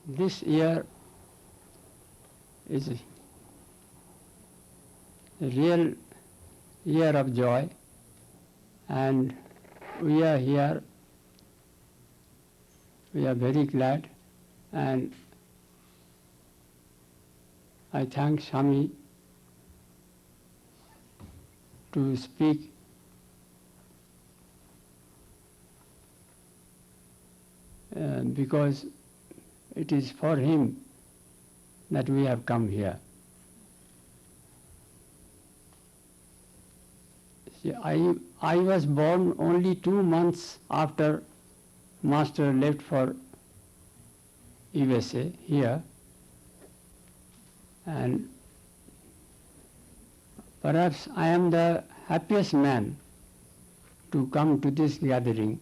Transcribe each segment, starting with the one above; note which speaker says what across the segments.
Speaker 1: This year is a real year of joy, and we are here. We are very glad, and I thank Swami to speak because it is for him that we have come here. See, I was born only 2 months after Master left for USA here, and perhaps I am the happiest man to come to this gathering,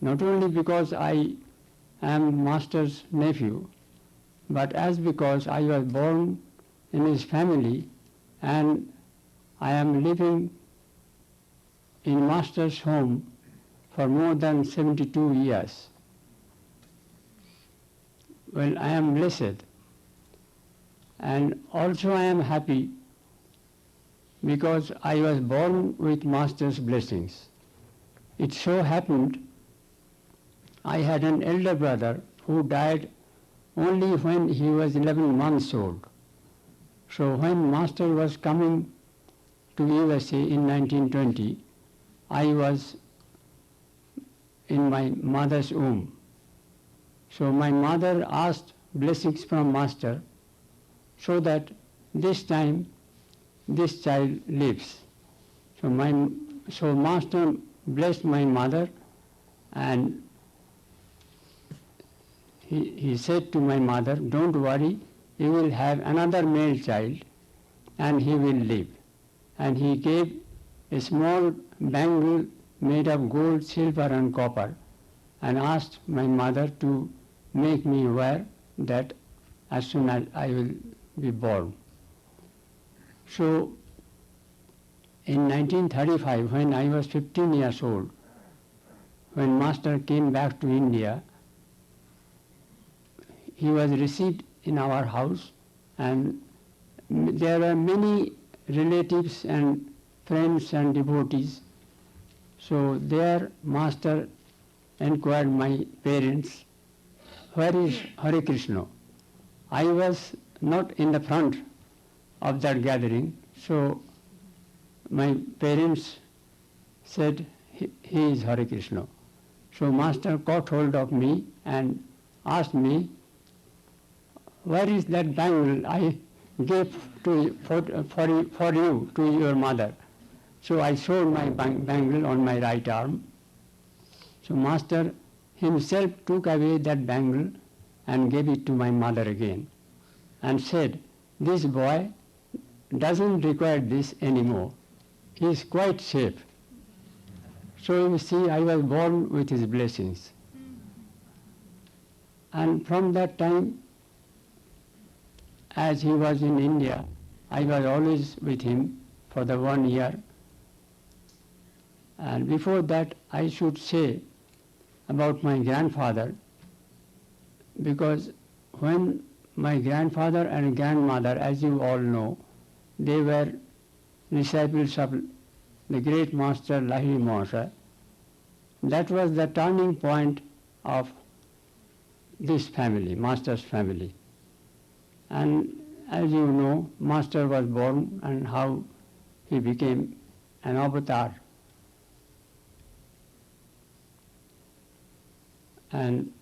Speaker 1: not only because I am Master's nephew, but as because I was born in his family and I am living in Master's home for more than 72 years. Well, I am blessed, and also I am happy because I was born with Master's blessings. It so happened I had an elder brother who died only when he was 11 months old. So when Master was coming to USA in 1920, I was in my mother's womb. So my mother asked blessings from Master so that this time this child lives. So Master blessed my mother, and he said to my mother, "Don't worry, you will have another male child and he will live." And he gave a small bangle made of gold, silver and copper, and asked my mother to make me wear that as soon as I will be born. So in 1935, when I was 15 years old, when Master came back to India, he was received in our house, and there were many relatives and friends and devotees. So there Master inquired my parents, "Where is Hare Krishna?" I was not in the front of that gathering, so my parents said, he is Hare Krishna. So Master caught hold of me and asked me, "Where is that bangle I gave for you to your mother?" So I showed my bangle on my right arm. So Master himself took away that bangle and gave it to my mother again and said, "This boy doesn't require this anymore. He is quite safe." So you see, I was born with his blessings. And from that time, as he was in India, I was always with him for the 1 year. And before that, I should say about my grandfather, because when my grandfather and grandmother, as you all know, they were disciples of the great Master Lahiri Mahasaya, that was the turning point of this family, Master's family. And as you know, Master was born and how he became an avatar. And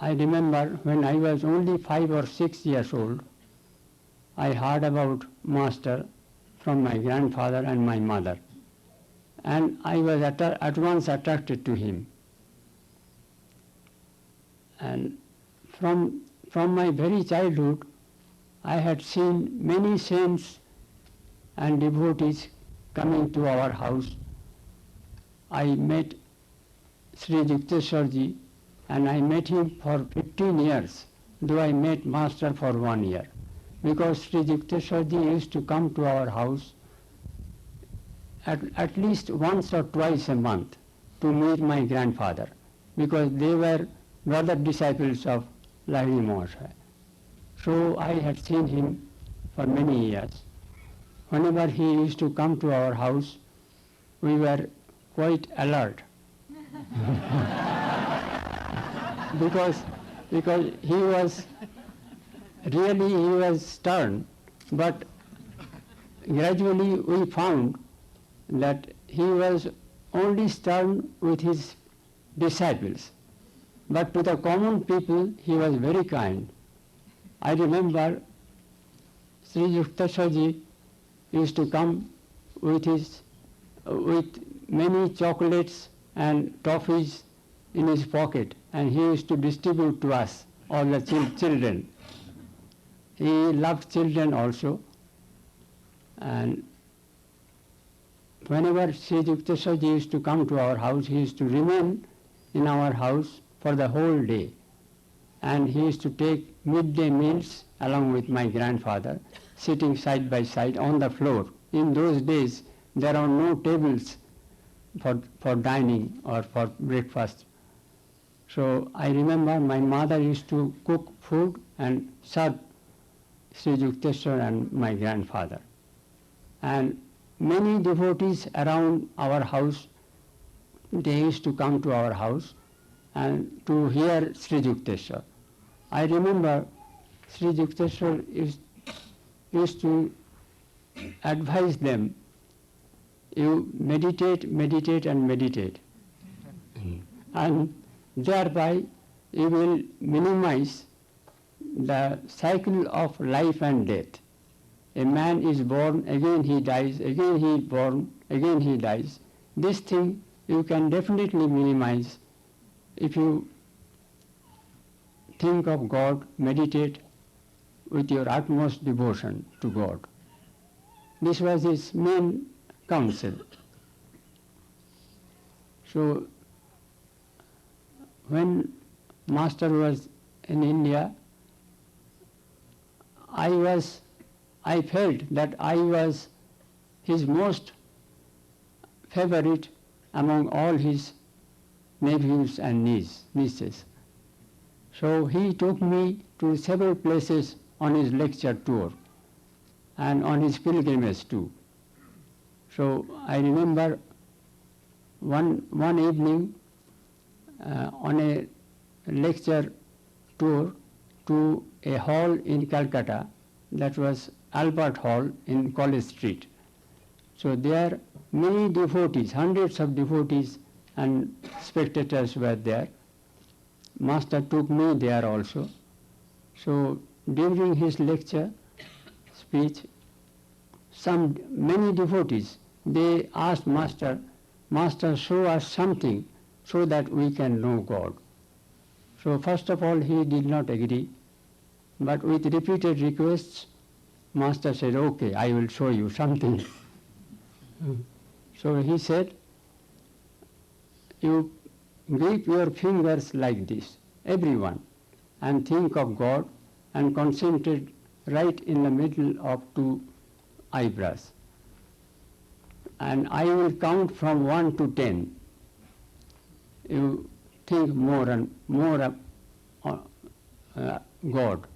Speaker 1: I remember when I was only 5 or 6 years old, I heard about Master from my grandfather and my mother. And I was at once attracted to him. And from my very childhood, I had seen many saints and devotees coming to our house. I met Sri Yukteswar ji, and I met him for 15 years, though I met Master for 1 year, because Sri Yukteswar ji used to come to our house at least once or twice a month to meet my grandfather, because they were brother disciples of Lahiri Mahasaya. So I had seen him for many years. Whenever he used to come to our house, we were quite alert. because he was stern, but gradually we found that he was only stern with his disciples, but to the common people he was very kind. I remember Sri Yukteswar used to come with many chocolates and toffees in his pocket, and he used to distribute to us, all the children. He loved children also, and whenever Sri Yukteswar used to come to our house, he used to remain in our house for the whole day, and he used to take midday meals along with my grandfather, sitting side by side on the floor. In those days, there are no tables for dining or for breakfast. So I remember my mother used to cook food and serve Sri Yukteswar and my grandfather. And many devotees around our house, they used to come to our house and to hear Sri Yukteswar. I remember Sri Yukteswar used to advise them, you meditate, meditate and meditate. And thereby you will minimize the cycle of life and death. A man is born, again he dies, again he is born, again he dies. This thing you can definitely minimize if you think of God, meditate with your utmost devotion to God. This was his main counsel. So when Master was in India, I felt that I was his most favorite among all his nephews and nieces. So he took me to several places on his lecture tour and on his pilgrimage too. So I remember one evening on a lecture tour to a hall in Calcutta, that was Albert Hall in College Street. So there many devotees, hundreds of devotees and spectators were there. Master took me there also. So during his lecture speech, many devotees, they asked Master, Master, show us something so that we can know God. So first of all he did not agree, but with repeated requests, Master said, okay, I will show you something. So he said, you grip your fingers like this, everyone, and think of God and concentrate right in the middle of two eyebrows. And I will count from 1 to 10. You think more and more of God.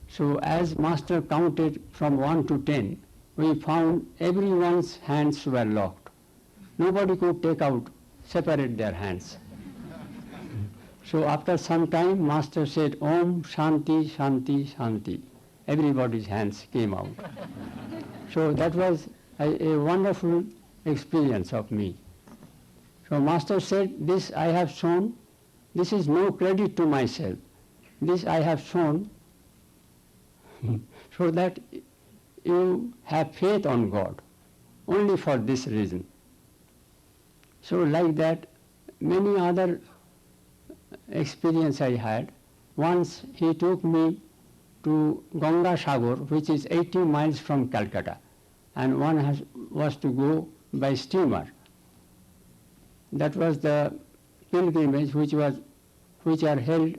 Speaker 1: So as Master counted from 1 to 10, we found everyone's hands were locked. Nobody could separate their hands. So after some time, Master said, Om Shanti, Shanti, Shanti. Everybody's hands came out. So that was a wonderful experience of me. So Master said, this I have shown, this is no credit to myself. This I have shown so that you have faith on God, only for this reason. So like that, many other experience I had. Once he took me to Ganga Sagar, which is 80 miles from Calcutta, and one was to go by steamer. That was the pilgrimage which are held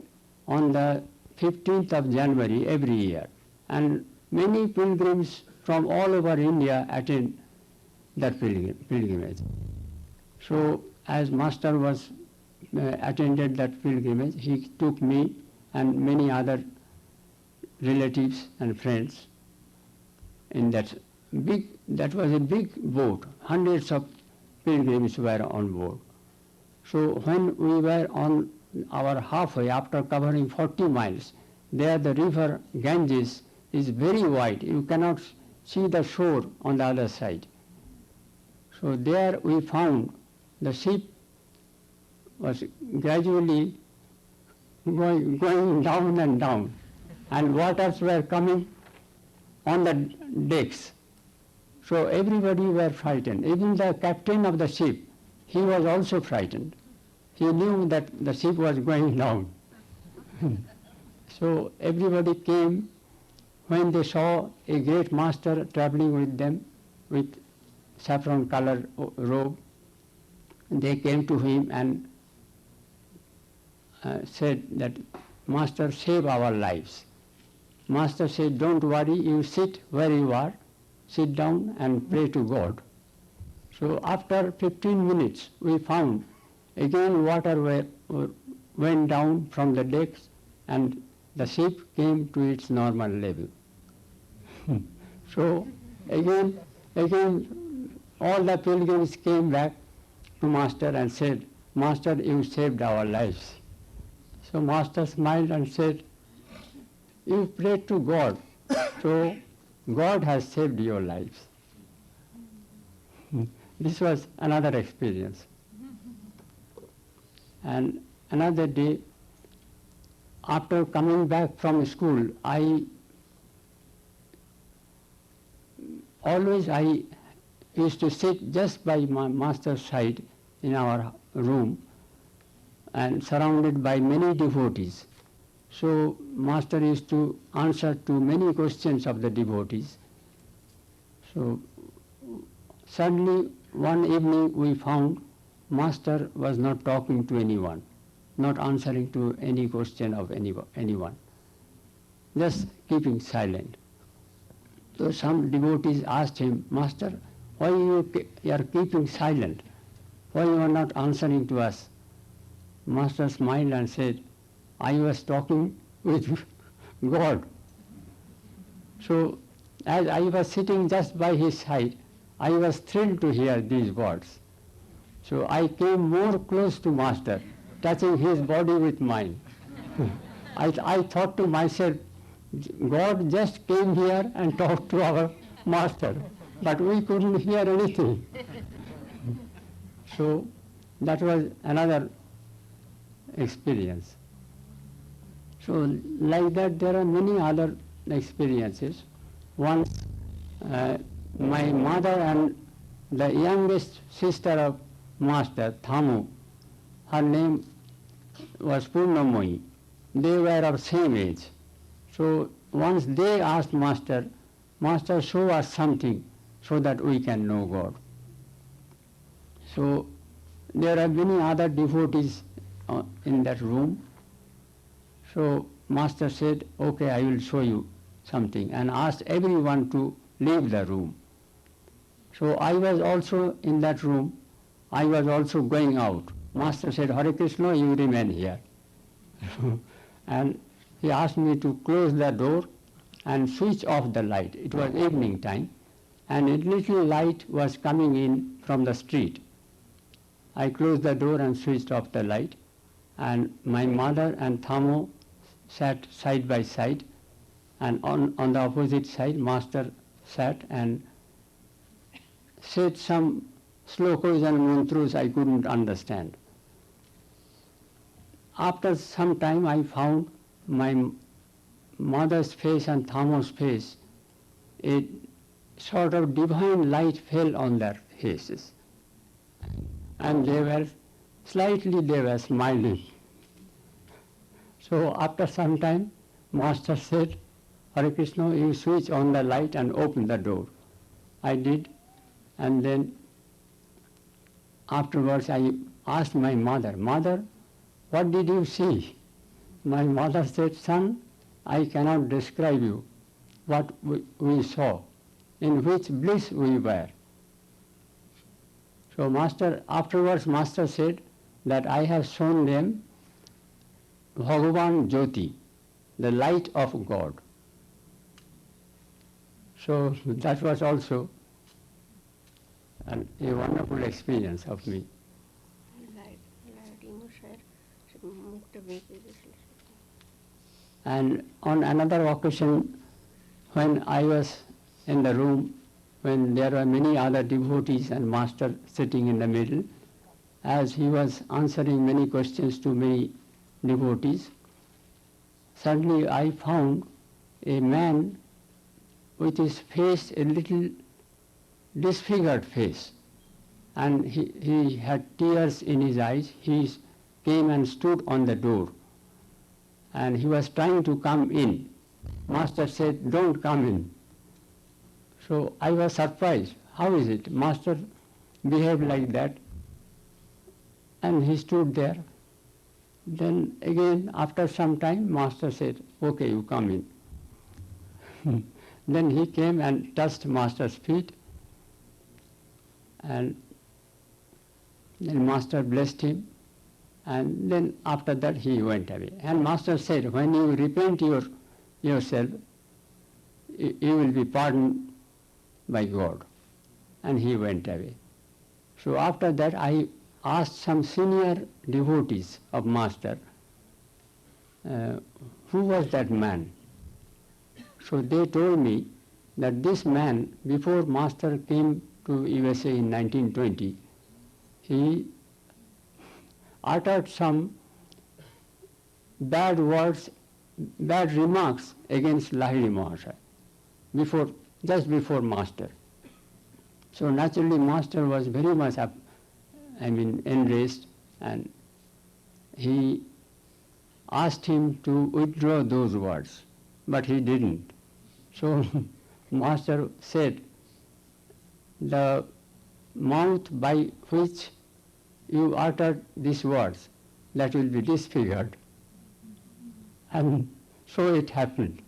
Speaker 1: on the 15th of January every year. And many pilgrims from all over India attend that pilgrimage. So as Master was attended that pilgrimage. He took me and many other relatives and friends in that was a big boat. Hundreds of pilgrims were on board. So when we were on our halfway, after covering 40 miles, there the river Ganges is very wide. You cannot see the shore on the other side. So there we found the ship was gradually going down and down, and waters were coming on the decks. So everybody were frightened. Even the captain of the ship, he was also frightened. He knew that the ship was going down. So everybody came when they saw a great master traveling with them with saffron colored robe. They came to him and said that, Master, save our lives. Master said, don't worry, you sit where you are, sit down and pray to God. So after 15 minutes we found again water went down from the decks and the ship came to its normal level. So again all the pilgrims came back to Master and said, Master, you saved our lives. So Master smiled and said, you prayed to God, so God has saved your lives. This was another experience. And another day, after coming back from school, I used to sit just by my master's side in our room and surrounded by many devotees. So Master used to answer to many questions of the devotees. So suddenly one evening we found Master was not talking to anyone, not answering to any question of anyone, just keeping silent. So some devotees asked him, Master, why you are keeping silent? Why you are not answering to us? Master smiled and said, I was talking with God. So as I was sitting just by his side, I was thrilled to hear these words. So I came more close to Master, touching his body with mine. I thought to myself, God just came here and talked to our Master, but we couldn't hear anything. So that was another experience. So like that there are many other experiences. Once my mother and the youngest sister of Master, Thamu, her name was Purnamoyi, they were of same age. So once they asked Master, Master, show us something so that we can know God. So there are many other devotees in that room. So Master said, okay, I will show you something, and asked everyone to leave the room. So I was also in that room. I was also going out. Master said, Hare Krishna, you remain here. And he asked me to close the door and switch off the light. It was evening time, and a little light was coming in from the street. I closed the door and switched off the light, and my mother and Thamu sat side by side, and on the opposite side Master sat and said some slokas and mantras I couldn't understand. After some time I found my mother's face and Thamu's face, a sort of divine light fell on their faces, and they were smiling. So after some time, Master said, Hare Krishna, you switch on the light and open the door. I did, and then afterwards I asked my mother, Mother, what did you see? My mother said, Son, I cannot describe you what we saw, in which bliss we were. So afterwards Master said that I have shown them Bhagavan Jyoti, the light of God. So that was also a wonderful experience of me. And on another occasion, when I was in the room, when there were many other devotees and master sitting in the middle, as he was answering many questions to many devotees, suddenly I found a man with his face a little disfigured face, and he had tears in his eyes. He came and stood on the door, and he was trying to come in. Master said, "Don't come in." So I was surprised. How is it? Master behaved like that, and he stood there. Then again, after some time, Master said, "Okay, you come in." Then he came and touched Master's feet, and then Master blessed him, and then after that he went away. And Master said, "When you repent yourself, you will be pardoned by God." And he went away. So after that I asked some senior devotees of Master, who was that man? So they told me that this man, before Master came to USA in 1920, he uttered some bad words, bad remarks against Lahiri Mahasaya, just before Master. So naturally Master was very much enraged, and he asked him to withdraw those words, but he didn't. So Master said, "The mouth by which you uttered these words, that will be disfigured." And so it happened.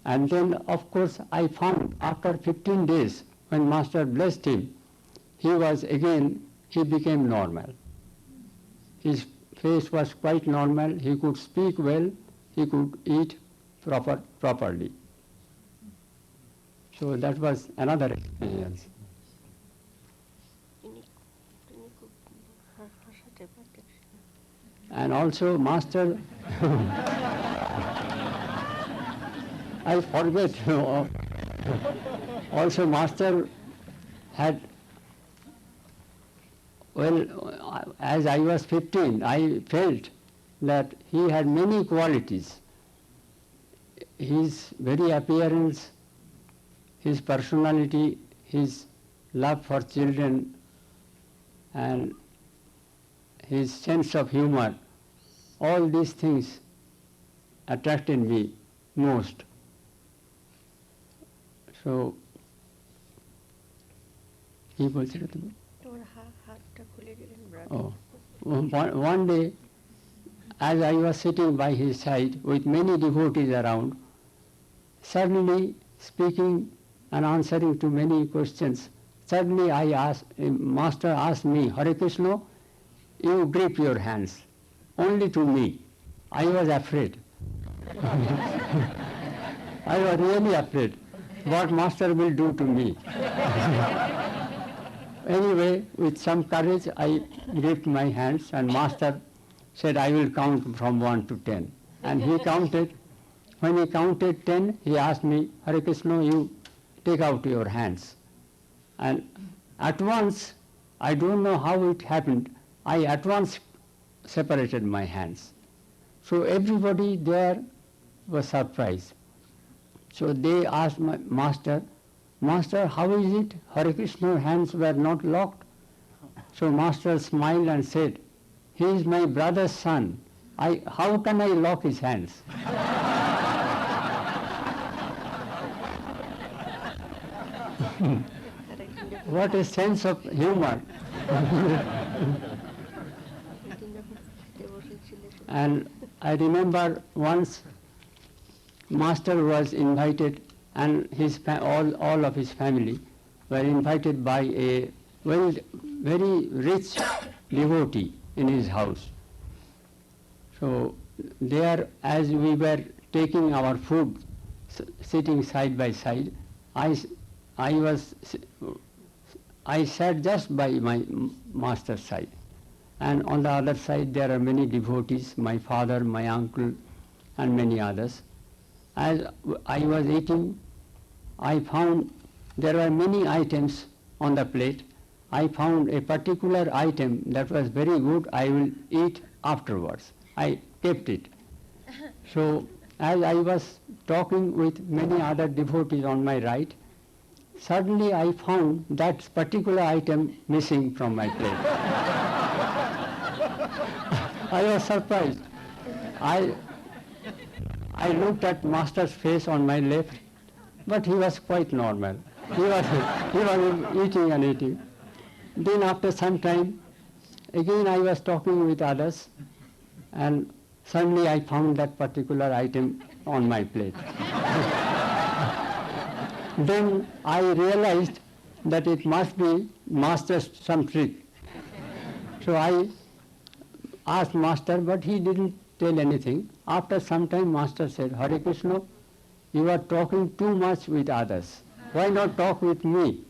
Speaker 1: And then, of course, I found after 15 days, when Master blessed him, he became normal. His face was quite normal, he could speak well, he could eat properly. So that was another experience. And also Master, I forget, also Master had, as I was 15, I felt that he had many qualities. His very appearance, his personality, his love for children, and his sense of humor, all these things attracted me most. So, people said to me, one day, as I was sitting by his side with many devotees around, suddenly speaking and answering to many questions, suddenly Master asked me, "Hare Krishna, you grip your hands only to me." I was afraid. I was really afraid what Master will do to me. Anyway, with some courage, I gripped my hands, and Master said, "I will count from 1 to 10. And he counted. When he counted 10, he asked me, "Hare Krishna, you take out your hands." And at once, I don't know how it happened, I at once separated my hands. So everybody there was surprised. So they asked my Master, "Master, how is it? Hare Krishna's hands were not locked." So Master smiled and said, "He is my brother's son. How can I lock his hands?" What a sense of humor. And I remember once Master was invited, and all of his family were invited by a very rich devotee in his house. So there, as we were taking our food, sitting side by side, I sat just by my master's side. And on the other side there are many devotees, my father, my uncle, and many others. As I was eating, I found there were many items on the plate. I found a particular item that was very good, I will eat afterwards. I kept it. So as I was talking with many other devotees on my right, suddenly I found that particular item missing from my plate. I was surprised. I looked at master's face on my left, but he was quite normal. He was eating and eating. Then after some time, again I was talking with others, and suddenly I found that particular item on my plate. Then I realized that it must be master's some trick. So I asked master, but he didn't tell anything. After some time, master said, Hare Krishna, you are talking too much with others. Why not talk with me?